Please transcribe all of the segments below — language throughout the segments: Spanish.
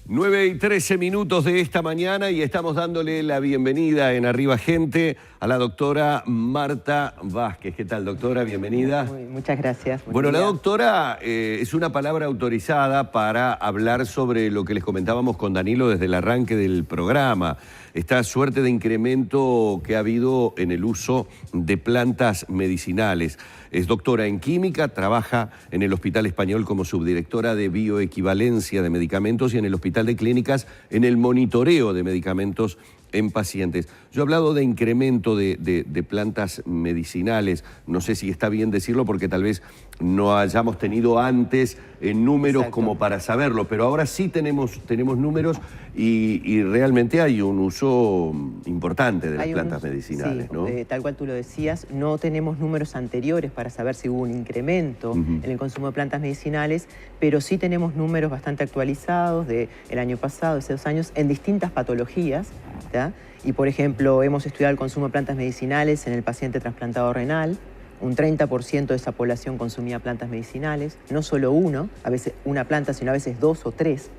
9:13 de esta mañana y estamos dándole la bienvenida en Arriba Gente a la doctora Marta Vázquez. ¿Qué tal, doctora? Bienvenida. Muchas gracias. Bueno, la doctora es una palabra autorizada para hablar sobre lo que les comentábamos con Danilo desde el arranque del programa. Esta suerte de incremento que ha habido en el uso de plantas medicinales. Es doctora en química, trabaja en el Hospital Español como subdirectora de bioequivalencia de medicamentos y en el Hospital de Clínicas en el monitoreo de medicamentos en pacientes. Yo he hablado de incremento de plantas medicinales, no sé si está bien decirlo porque tal vez no hayamos tenido antes números como para saberlo, pero ahora sí tenemos números y realmente hay un uso importante de las plantas medicinales, sí, ¿no? Tal cual tú lo decías, no tenemos números anteriores para saber si hubo un incremento en el consumo de plantas medicinales, pero sí tenemos números bastante actualizados del año pasado, de hace 2 años, en distintas patologías, ¿tá? Y, por ejemplo, hemos estudiado el consumo de plantas medicinales en el paciente trasplantado renal. Un 30% de esa población consumía plantas medicinales, no solo uno, a veces una planta, sino a veces 2 o 3,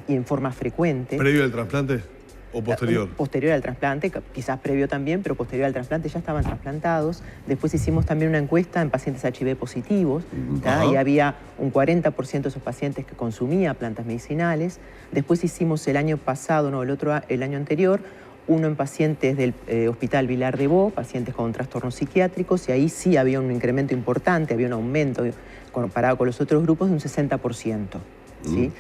y en forma frecuente. ¿Previo al trasplante o posterior? Posterior al trasplante, quizás previo también, pero posterior al trasplante ya estaban trasplantados. Después hicimos también una encuesta en pacientes HIV positivos, y había un 40% de esos pacientes que consumía plantas medicinales. Después hicimos el año pasado, no, el año anterior, uno en pacientes del Hospital Vilar de Bo, pacientes con trastornos psiquiátricos, y ahí sí había un incremento importante, había un aumento comparado con los otros grupos de un 60%. ¿Sí?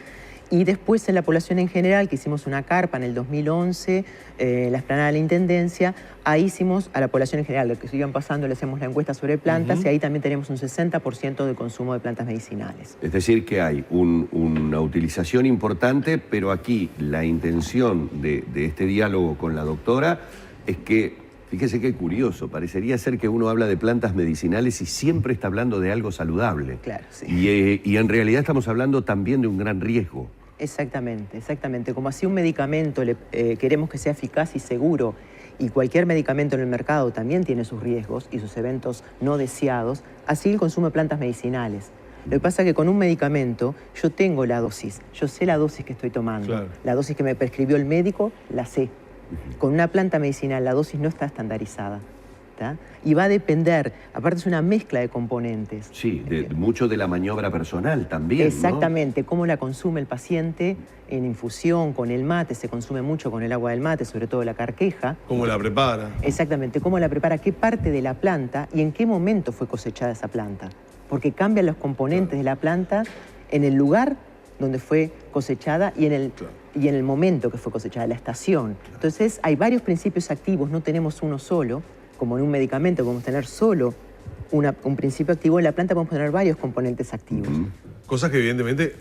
Y después en la población en general, que hicimos una carpa en el 2011, la explanada de la Intendencia, ahí hicimos a la población en general, lo que sigan pasando, le hacemos la encuesta sobre plantas, y ahí también tenemos un 60% de consumo de plantas medicinales. Es decir, que hay una utilización importante, pero aquí la intención de este diálogo con la doctora es que, fíjese qué curioso, parecería ser que uno habla de plantas medicinales y siempre está hablando de algo saludable. Claro, sí. Y en realidad estamos hablando también de un gran riesgo. Exactamente, exactamente. Como así un medicamento queremos que sea eficaz y seguro, y cualquier medicamento en el mercado también tiene sus riesgos y sus eventos no deseados, así el consumo de plantas medicinales. Lo que pasa es que con un medicamento yo tengo la dosis, yo sé la dosis que estoy tomando. Claro. La dosis que me prescribió el médico, la sé. Con una planta medicinal la dosis no está estandarizada. ¿Tá? Y va a depender, aparte es una mezcla de componentes. Sí, mucho de la maniobra personal también, exactamente, ¿no? Cómo la consume el paciente en infusión, con el mate, se consume mucho con el agua del mate, sobre todo la carqueja. ¿Cómo la prepara? Exactamente, cómo la prepara, qué parte de la planta y en qué momento fue cosechada esa planta. Porque cambian los componentes de la planta en el lugar donde fue cosechada y en el momento que fue cosechada, la estación. Entonces hay varios principios activos, no tenemos uno solo. Como en un medicamento podemos tener solo un principio activo, en la planta podemos tener varios componentes activos. Cosas que evidentemente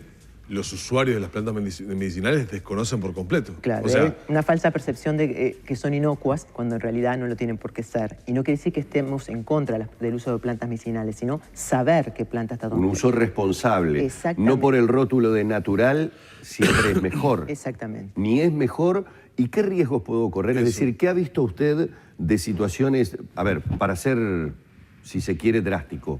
los usuarios de las plantas medicinales desconocen por completo. Claro, hay una falsa percepción de que son inocuas cuando en realidad no lo tienen por qué ser. Y no quiere decir que estemos en contra del uso de plantas medicinales, sino saber qué planta está tomando. Un uso responsable. No por el rótulo de natural siempre es mejor. Exactamente. Ni es mejor. ¿Y qué riesgos puedo correr? Es decir, ¿qué ha visto usted de situaciones, a ver, para ser, si se quiere, drástico,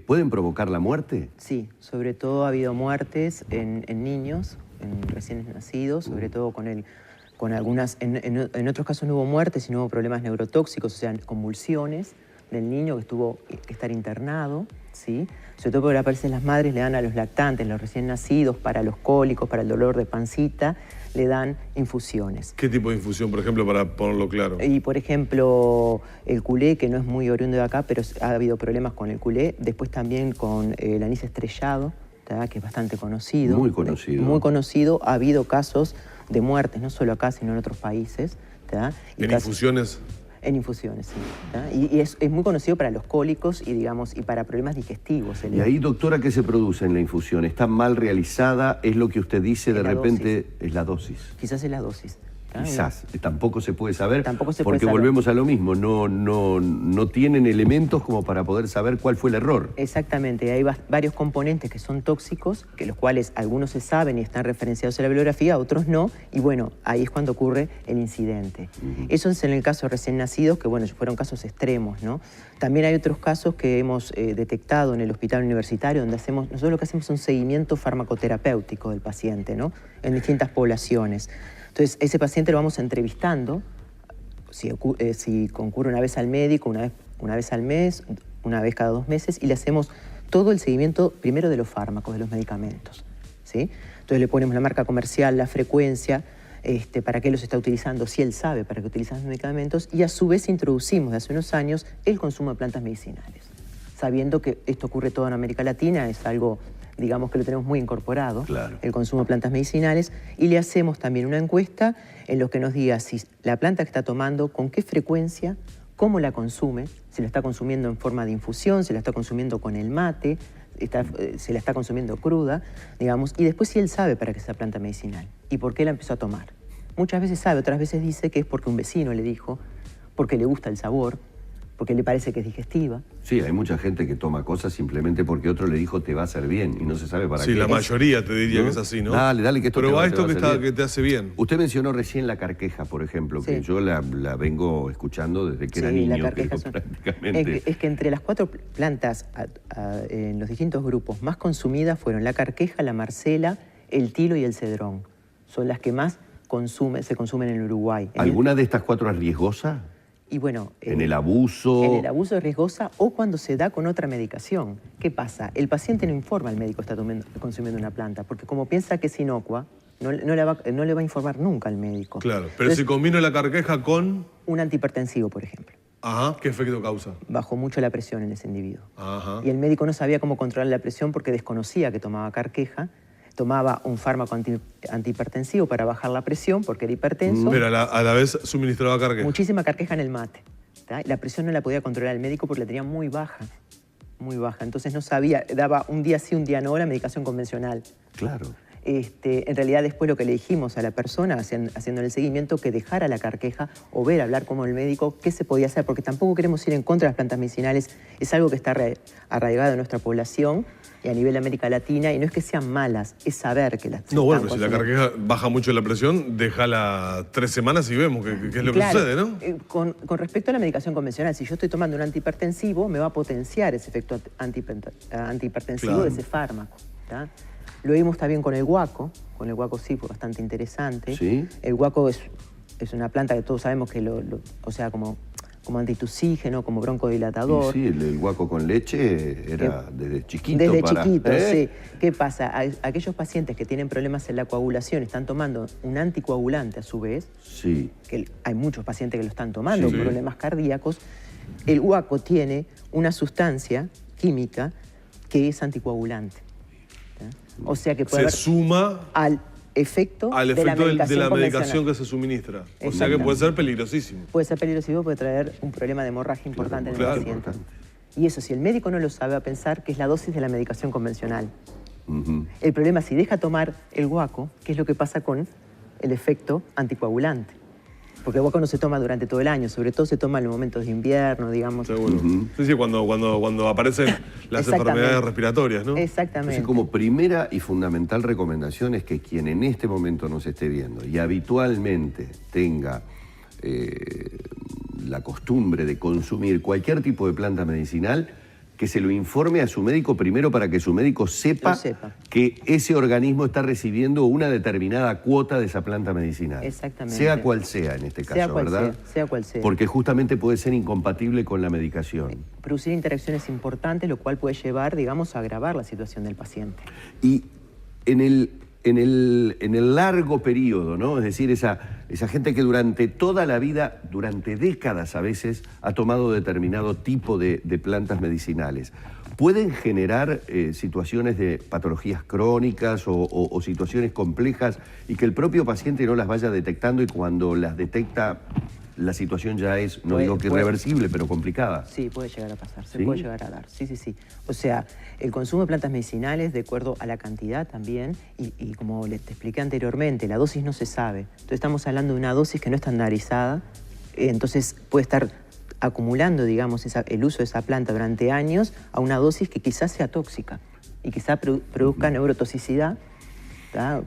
¿pueden provocar la muerte? Sí, sobre todo ha habido muertes en niños, en recién nacidos, sobre todo con algunas, en otros casos no hubo muertes, sino hubo problemas neurotóxicos, o sea, convulsiones del niño que tuvo que estar internado, ¿sí? Sobre todo porque a veces las madres le dan a los lactantes, los recién nacidos, para los cólicos, para el dolor de pancita, le dan infusiones. ¿Qué tipo de infusión, por ejemplo, para ponerlo claro? Y, por ejemplo, el culé, que no es muy oriundo de acá, pero ha habido problemas con el culé. Después también con el anís estrellado, ¿tá? Que es bastante conocido. Muy conocido. Muy conocido. Ha habido casos de muertes, no solo acá, sino en otros países. ¿Tá? ¿En infusiones? En infusiones, sí. ¿Tá? Y es muy conocido para los cólicos y para problemas digestivos. Y ahí, doctora, ¿qué se produce en la infusión? ¿Está mal realizada? ¿Es lo que usted dice de repente? Es la dosis. Quizás es la dosis. Quizás, tampoco se puede saber, Tampoco se puede porque saber. volvemos a lo mismo, no tienen elementos como para poder saber cuál fue el error. Exactamente, hay varios componentes que son tóxicos, que los cuales algunos se saben y están referenciados en la bibliografía, otros no, y bueno, ahí es cuando ocurre el incidente. Eso es en el caso de recién nacidos, que bueno, fueron casos extremos, ¿no? También hay otros casos que hemos detectado en el hospital universitario, donde nosotros lo que hacemos es un seguimiento farmacoterapéutico del paciente, ¿no? En distintas poblaciones. Entonces, ese paciente lo vamos entrevistando, si concurre una vez al médico, una vez al mes, una vez cada 2 meses, y le hacemos todo el seguimiento primero de los fármacos, de los medicamentos, ¿sí? Entonces le ponemos la marca comercial, la frecuencia, para qué los está utilizando, si él sabe para qué utilizan los medicamentos, y a su vez introducimos de hace unos años el consumo de plantas medicinales. Sabiendo que esto ocurre todo en América Latina, es algo, digamos, que lo tenemos muy incorporado, claro, el consumo de plantas medicinales, y le hacemos también una encuesta en lo que nos diga si la planta que está tomando, con qué frecuencia, cómo la consume, si la está consumiendo en forma de infusión, si la está consumiendo con el mate, si la está consumiendo cruda, digamos, y después si él sabe para qué es esa planta medicinal y por qué la empezó a tomar. Muchas veces sabe, otras veces dice que es porque un vecino le dijo, porque le gusta el sabor, porque le parece que es digestiva. Sí, hay mucha gente que toma cosas simplemente porque otro le dijo te va a hacer bien y no se sabe para qué. Sí, la mayoría te diría que es así, ¿no? Dale, que esto Pero va te esto va a hacer bien. que te hace bien. Usted mencionó recién la carqueja, por ejemplo, que yo la vengo escuchando desde que era niño. La carqueja prácticamente. Es que entre las 4 plantas en los distintos grupos más consumidas fueron la carqueja, la marcela, el tilo y el cedrón. Son las que más se consumen en Uruguay. ¿Alguna de estas 4 es riesgosa? Y bueno, ¿En el abuso? En el abuso es riesgosa o cuando se da con otra medicación. ¿Qué pasa? El paciente no informa al médico que está consumiendo una planta, porque como piensa que es inocua, no le va a informar nunca al médico. Claro, pero Entonces, si combino la carqueja con... un antihipertensivo, por ejemplo. Ajá, ¿qué efecto causa? Bajó mucho la presión en ese individuo. Ajá. Y el médico no sabía cómo controlar la presión porque desconocía que tomaba carqueja, tomaba un fármaco antihipertensivo para bajar la presión porque era hipertenso. Pero a la vez suministraba carqueja. Muchísima carqueja en el mate. ¿tá? La presión no la podía controlar el médico porque la tenía muy baja. Muy baja. Entonces no sabía, daba un día sí, un día no la medicación convencional. Claro. En realidad después lo que le dijimos a la persona, haciéndole el seguimiento, que dejara la carqueja o hablar como el médico qué se podía hacer, porque tampoco queremos ir en contra de las plantas medicinales. Es algo que está arraigado en nuestra población y a nivel de América Latina, y no es que sean malas, es saber que las No, bueno, están si la consumiendo. carqueja baja mucho la presión, déjala 3 semanas y vemos qué es lo que Claro, sucede, ¿no? Con respecto a la medicación convencional, si yo estoy tomando un antihipertensivo, me va a potenciar ese efecto antihipertensivo Claro. de ese fármaco. ¿tá? Lo vimos también con el guaco sí fue bastante interesante. ¿Sí? El guaco es una planta que todos sabemos que o sea, como antitusígeno, como broncodilatador. Sí, el guaco con leche era desde chiquito. Desde chiquito, ¿eh? sí. ¿Qué pasa? Aquellos pacientes que tienen problemas en la coagulación están tomando un anticoagulante a su vez, Sí. que hay muchos pacientes que lo están tomando, Sí. problemas cardíacos. El guaco tiene una sustancia química que es anticoagulante. ¿tá? O sea que puede Se haber suma al efecto, al de efecto de la medicación convencional. que se suministra. O sea que Exactamente. puede ser peligrosísimo. Puede ser peligroso, puede traer un problema de hemorragia importante en el claro. paciente. Y eso, si el médico no lo sabe, va a pensar que es la dosis de la medicación convencional. Ujú. El problema es si deja tomar el guaco, ¿qué es lo que pasa con el efecto anticoagulante? Porque el guaco no se toma durante todo el año, sobre todo se toma en los momentos de invierno, digamos. Seguro. Sí, cuando aparecen las Exactamente. enfermedades respiratorias, ¿no? Exactamente. Entonces, como primera y fundamental recomendación es que quien en este momento nos esté viendo y habitualmente tenga la costumbre de consumir cualquier tipo de planta medicinal, que se lo informe a su médico primero para que su médico sepa que ese organismo está recibiendo una determinada cuota de esa planta medicinal. Exactamente. Sea cual sea en este caso, ¿verdad? Sea cual sea. Porque justamente puede ser incompatible con la medicación. Producir interacciones importantes, lo cual puede llevar, digamos, a agravar la situación del paciente. Y en el largo periodo, ¿no? Es decir, esa gente que durante toda la vida, durante décadas a veces, ha tomado determinado tipo de plantas medicinales, ¿pueden generar situaciones de patologías crónicas o situaciones complejas y que el propio paciente no las vaya detectando y cuando las detecta la situación ya es, no digo que irreversible, pero complicada. Sí, puede llegar a pasar, se ¿Sí? puede llegar a dar, sí. O sea, el consumo de plantas medicinales, de acuerdo a la cantidad también, y como te expliqué anteriormente, la dosis no se sabe. Entonces estamos hablando de una dosis que no es estandarizada, entonces puede estar acumulando, digamos, el uso de esa planta durante años a una dosis que quizás sea tóxica y quizás produzca neurotoxicidad,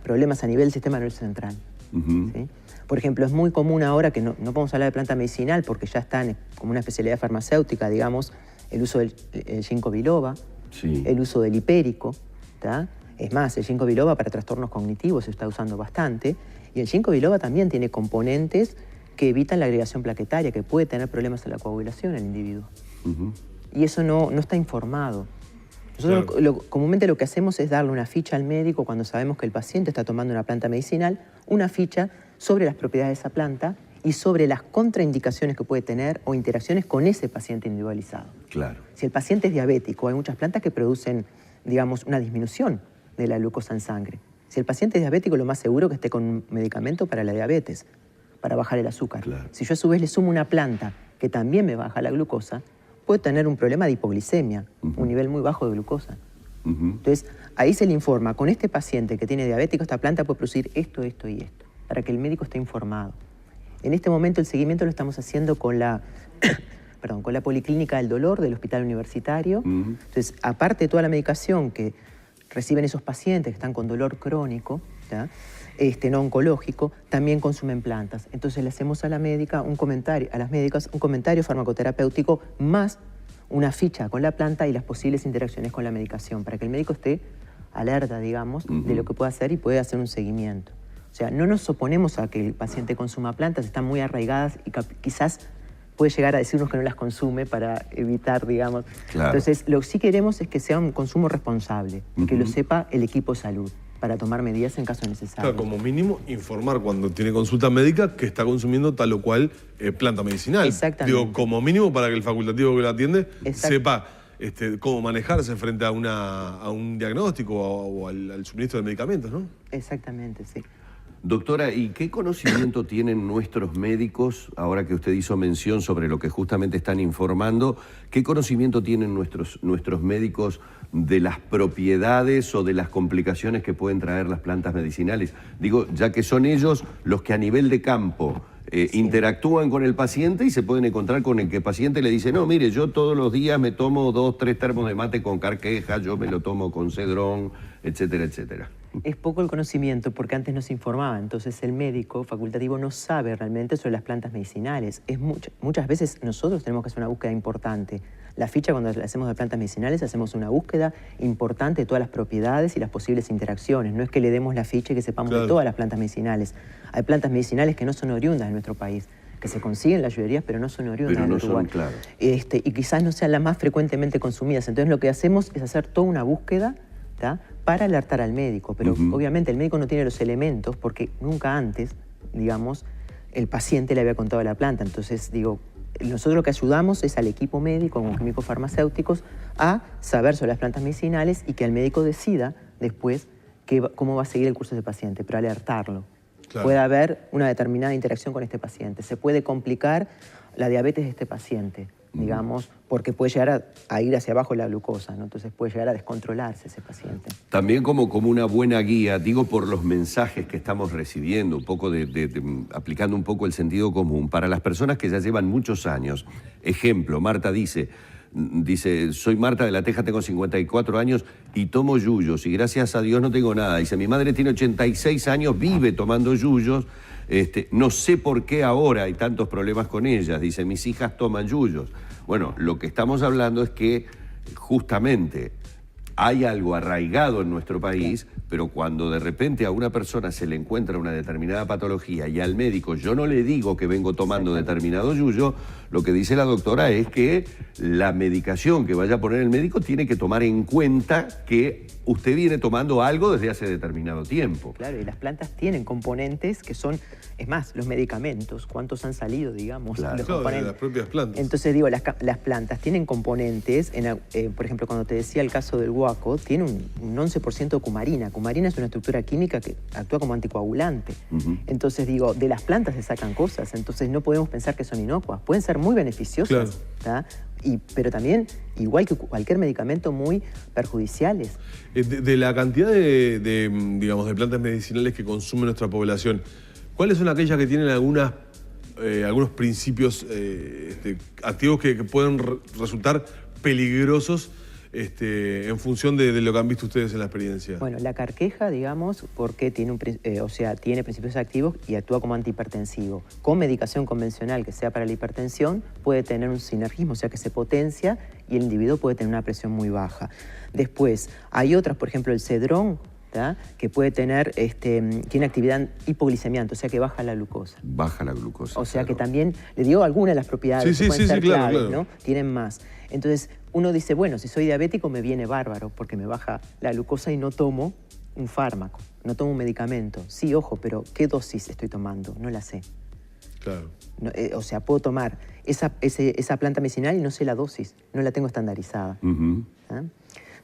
problemas a nivel del sistema nervioso central. ¿Sí? Por ejemplo, es muy común ahora que no podemos hablar de planta medicinal porque ya está como una especialidad farmacéutica, digamos, el uso del ginkgo biloba, Sí. el uso del hipérico. Es más, el ginkgo biloba para trastornos cognitivos se está usando bastante, y el ginkgo biloba también tiene componentes que evitan la agregación plaquetaria, que puede tener problemas en la coagulación en el individuo. Y eso no está informado. Nosotros comúnmente lo que hacemos es darle una ficha al médico cuando sabemos que el paciente está tomando una planta medicinal, una ficha sobre las propiedades de esa planta y sobre las contraindicaciones que puede tener o interacciones con ese paciente individualizado. Claro. Si el paciente es diabético, hay muchas plantas que producen, digamos, una disminución de la glucosa en sangre. Si el paciente es diabético, lo más seguro es que esté con un medicamento para la diabetes, para bajar el azúcar. Claro. Si yo a su vez le sumo una planta que también me baja la glucosa, puede tener un problema de hipoglicemia, un nivel muy bajo de glucosa. Entonces, ahí se le informa, con este paciente que tiene diabético, esta planta puede producir esto, esto y esto, para que el médico esté informado. En este momento el seguimiento lo estamos haciendo con la, con la Policlínica del Dolor del Hospital Universitario. Entonces, aparte de toda la medicación que reciben esos pacientes que están con dolor crónico, no oncológico, también consumen plantas. Entonces le hacemos a la médica a las médicas un comentario farmacoterapéutico más una ficha con la planta y las posibles interacciones con la medicación, para que el médico esté alerta, digamos, de lo que puede hacer y puede hacer un seguimiento. O sea, no nos oponemos a que el paciente consuma plantas, están muy arraigadas y quizás puede llegar a decirnos que no las consume para evitar, digamos. Claro. Entonces, lo que sí queremos es que sea un consumo responsable, que lo sepa el equipo de salud, para tomar medidas en caso necesario. Claro, como mínimo, informar cuando tiene consulta médica que está consumiendo tal o cual planta medicinal. Exactamente. Digo, como mínimo para que el facultativo que lo atiende sepa cómo manejarse frente a un diagnóstico o al suministro de medicamentos, ¿no? Exactamente, sí. Doctora, ¿y qué conocimiento tienen nuestros médicos, ahora que usted hizo mención sobre lo que justamente están informando, qué conocimiento tienen nuestros médicos de las propiedades o de las complicaciones que pueden traer las plantas medicinales? Digo, ya que son ellos los que a nivel de campo interactúan con el paciente y se pueden encontrar con el que el paciente le dice, no, mire, yo todos los días me tomo 2, 3 termos de mate con carqueja, yo me lo tomo con cedrón, etcétera, etcétera. Es poco el conocimiento porque antes no se informaba, entonces el médico facultativo no sabe realmente sobre las plantas medicinales. Muchas veces nosotros tenemos que hacer una búsqueda importante. La ficha, cuando la hacemos de plantas medicinales, hacemos una búsqueda importante de todas las propiedades y las posibles interacciones. No es que le demos la ficha y que sepamos de todas las plantas medicinales. Hay plantas medicinales que no son oriundas de nuestro país, que se consiguen en las lloverías, pero no son oriundas de Uruguay. Claro. Y quizás no sean las más frecuentemente consumidas. Entonces lo que hacemos es hacer toda una búsqueda para alertar al médico, pero obviamente el médico no tiene los elementos porque nunca antes, digamos, el paciente le había contado la planta. Entonces, digo, nosotros lo que ayudamos es al equipo médico, como químicos farmacéuticos, a saber sobre las plantas medicinales y que el médico decida después cómo va a seguir el curso de ese paciente, pero alertarlo. Claro. Puede haber una determinada interacción con este paciente, se puede complicar la diabetes de este paciente, digamos, porque puede llegar a ir hacia abajo la glucosa, ¿no? Entonces puede llegar a descontrolarse ese paciente. También como una buena guía, digo por los mensajes que estamos recibiendo, un poco aplicando un poco el sentido común, para las personas que ya llevan muchos años. Ejemplo, Marta dice, soy Marta de La Teja, tengo 54 años y tomo yuyos y gracias a Dios no tengo nada. Dice, mi madre tiene 86 años, vive tomando yuyos. No sé por qué ahora hay tantos problemas con ellas. Dice, mis hijas toman yuyos. Bueno, lo que estamos hablando es que justamente hay algo arraigado en nuestro país, pero cuando de repente a una persona se le encuentra una determinada patología y al médico yo no le digo que vengo tomando determinado yuyo, lo que dice la doctora es que la medicación que vaya a poner el médico tiene que tomar en cuenta que usted viene tomando algo desde hace determinado tiempo. Claro, y las plantas tienen componentes que son, es más, los medicamentos, ¿cuántos han salido, digamos? Claro, de las propias plantas. Entonces digo, las plantas tienen componentes, por ejemplo, cuando te decía el caso del guaco tiene un 11% de cumarina. Cumarina es una estructura química que actúa como anticoagulante. Entonces, digo, de las plantas se sacan cosas, entonces no podemos pensar que son inocuas. Pueden ser muy beneficiosas, claro, pero también, igual que cualquier medicamento, muy perjudiciales. De la cantidad digamos, de plantas medicinales que consume nuestra población, ¿cuáles son aquellas que tienen algunos principios activos que pueden resultar peligrosos en función de lo que han visto ustedes en la experiencia? Bueno, la carqueja, digamos, porque tiene, tiene principios activos y actúa como antihipertensivo. Con medicación convencional que sea para la hipertensión, puede tener un sinergismo, o sea que se potencia y el individuo puede tener una presión muy baja. Después, hay otras, por ejemplo, el cedrón, que puede tener, tiene actividad hipoglicemiante, o sea que baja la glucosa. Baja la glucosa. O sea que también, le digo algunas de las propiedades que pueden ser claves, ¿no? Tienen más. Entonces, uno dice, bueno, si soy diabético me viene bárbaro porque me baja la glucosa y no tomo un fármaco, no tomo un medicamento. Sí, ojo, pero ¿qué dosis estoy tomando? No la sé. Claro. No, o sea, puedo tomar esa planta medicinal y no sé la dosis, no la tengo estandarizada.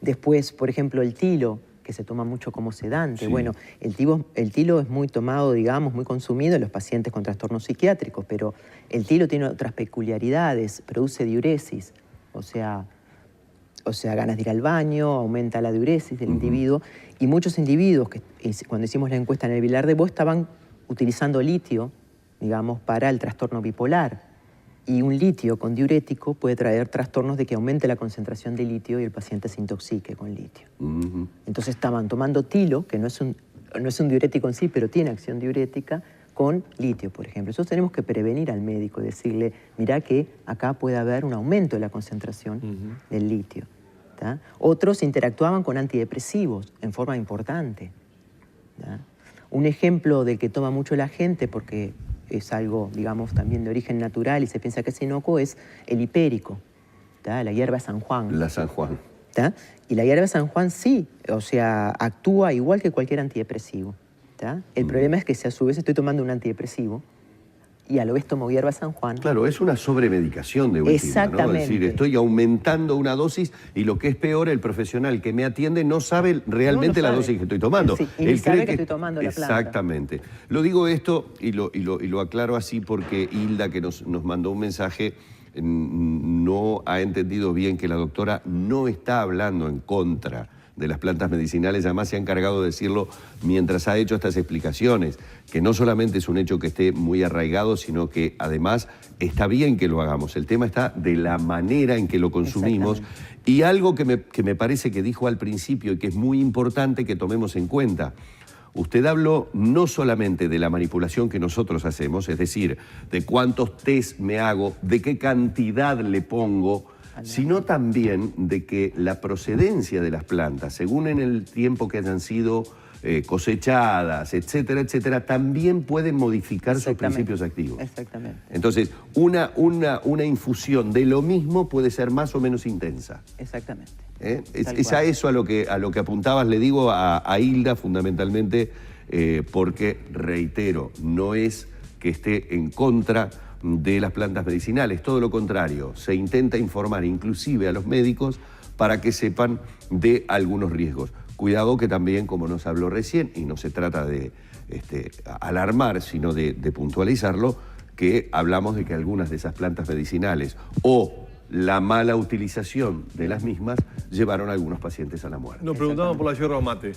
Después, por ejemplo, el tilo, que se toma mucho como sedante. Sí. Bueno, el tilo es muy tomado, digamos, muy consumido en los pacientes con trastornos psiquiátricos, pero el tilo tiene otras peculiaridades, produce diuresis, o sea, ganas de ir al baño, aumenta la diuresis del individuo, y muchos individuos que cuando hicimos la encuesta en el Vilar de Bo estaban utilizando litio, digamos, para el trastorno bipolar. Y un litio con diurético puede traer trastornos de que aumente la concentración de litio y el paciente se intoxique con litio. Entonces estaban tomando tilo, que no es un diurético en sí, pero tiene acción diurética, con litio, por ejemplo. Nosotros tenemos que prevenir al médico, decirle, mirá que acá puede haber un aumento de la concentración del litio. Otros interactuaban con antidepresivos en forma importante. Un ejemplo del que toma mucho la gente, porque es algo, digamos, también de origen natural y se piensa que es inocuo, es el hipérico, la hierba San Juan. La San Juan. Y la hierba San Juan sí, o sea, actúa igual que cualquier antidepresivo. El problema es que si a su vez estoy tomando un antidepresivo y a lo vez tomo hierba San Juan... Claro, es una sobremedicación de última, exactamente, ¿no? Es decir, estoy aumentando una dosis y lo que es peor, el profesional que me atiende no sabe realmente la dosis que estoy tomando. Sí, y él sabe que estoy tomando la planta. Exactamente. Lo digo esto y lo aclaro así porque Hilda, que nos mandó un mensaje, no ha entendido bien que la doctora no está hablando en contra de las plantas medicinales, además se ha encargado de decirlo mientras ha hecho estas explicaciones, que no solamente es un hecho que esté muy arraigado, sino que además está bien que lo hagamos. El tema está de la manera en que lo consumimos y algo que me parece que dijo al principio y que es muy importante que tomemos en cuenta. Usted habló no solamente de la manipulación que nosotros hacemos, es decir, de cuántos test me hago, de qué cantidad le pongo, sino también de que la procedencia de las plantas, según en el tiempo que hayan sido cosechadas, etcétera, etcétera, también pueden modificar sus principios activos. Exactamente. Entonces, una infusión de lo mismo puede ser más o menos intensa. Exactamente. Es a eso a lo que apuntabas, le digo a Hilda fundamentalmente, porque, reitero, no es que esté en contra de las plantas medicinales, todo lo contrario, se intenta informar inclusive a los médicos para que sepan de algunos riesgos. Cuidado que también, como nos habló recién, y no se trata de alarmar, sino de puntualizarlo, que hablamos de que algunas de esas plantas medicinales o la mala utilización de las mismas llevaron a algunos pacientes a la muerte. Nos preguntaban por la yerba mate.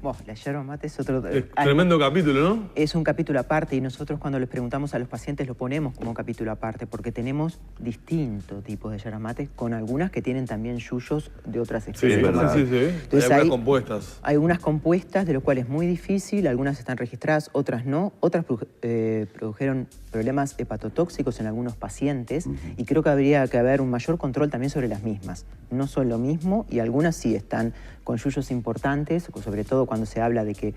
Bueno, la yerba mate es otro... tremendo capítulo, ¿no? Es un capítulo aparte y nosotros cuando les preguntamos a los pacientes lo ponemos como capítulo aparte porque tenemos distintos tipos de yerba mate con algunas que tienen también yuyos de otras especies. Sí, es verdad. Sí. Entonces, hay algunas compuestas. Hay unas compuestas de las cuales es muy difícil, algunas están registradas, otras no. Otras produjeron problemas hepatotóxicos en algunos pacientes y creo que habría que haber un mayor control también sobre las mismas. No son lo mismo y algunas sí están con yuyos importantes, sobre todo cuando se habla de que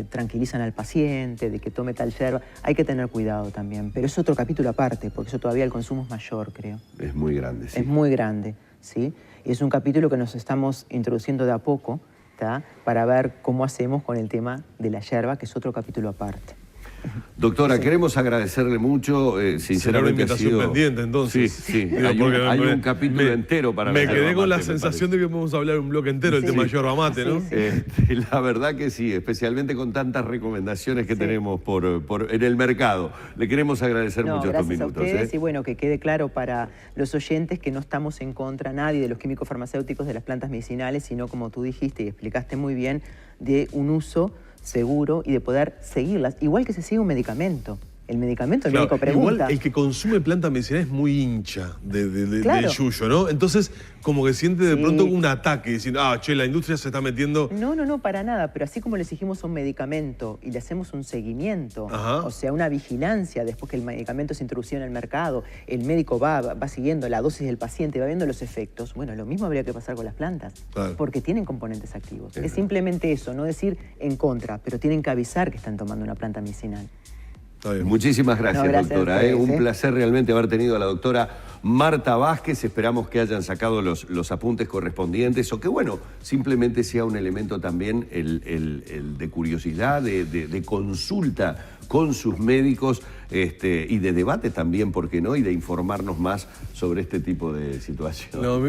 tranquilizan al paciente, de que tome tal yerba. Hay que tener cuidado también, pero es otro capítulo aparte, porque eso todavía el consumo es mayor, creo. Es muy grande, sí. Es muy grande, ¿sí? Y es un capítulo que nos estamos introduciendo de a poco, para ver cómo hacemos con el tema de la yerba, que es otro capítulo aparte. Doctora, queremos agradecerle mucho, sinceramente Será una invitación pendiente, entonces. Sí, Digo, hay un capítulo entero para me la quedé yerba con la mate, me sensación de que vamos a hablar un bloque entero del Sí. tema yerba mate, ¿no? Sí. La verdad que sí, especialmente con tantas recomendaciones que tenemos en el mercado. Le queremos agradecer mucho estos gracias minutos. a ustedes y bueno, que quede claro para los oyentes que no estamos en contra nadie de los químicos farmacéuticos de las plantas medicinales, sino como tú dijiste y explicaste muy bien, de un uso seguro y de poder seguirlas, igual que se sigue un medicamento. El medicamento, el médico pregunta. Igual el que consume plantas medicinales es muy hincha Claro. del yuyo, ¿no? Entonces, como que siente de Sí. pronto un ataque, diciendo, che, la industria se está metiendo... No, para nada, pero así como le exigimos un medicamento y le hacemos un seguimiento, Ajá. o sea, una vigilancia después que el medicamento se introducido en el mercado, el médico va siguiendo la dosis del paciente, va viendo los efectos, bueno, lo mismo habría que pasar con las plantas, Claro. porque tienen componentes activos. Es simplemente eso, no decir en contra, pero tienen que avisar que están tomando una planta medicinal. Está bien. Muchísimas gracias, No, gracias doctora. a ustedes, Un placer realmente haber tenido a la doctora Marta Vázquez. Esperamos que hayan sacado los apuntes correspondientes o que, bueno, simplemente sea un elemento también el de curiosidad, de consulta con sus médicos y de debate también, ¿por qué no? Y de informarnos más sobre este tipo de situaciones. No,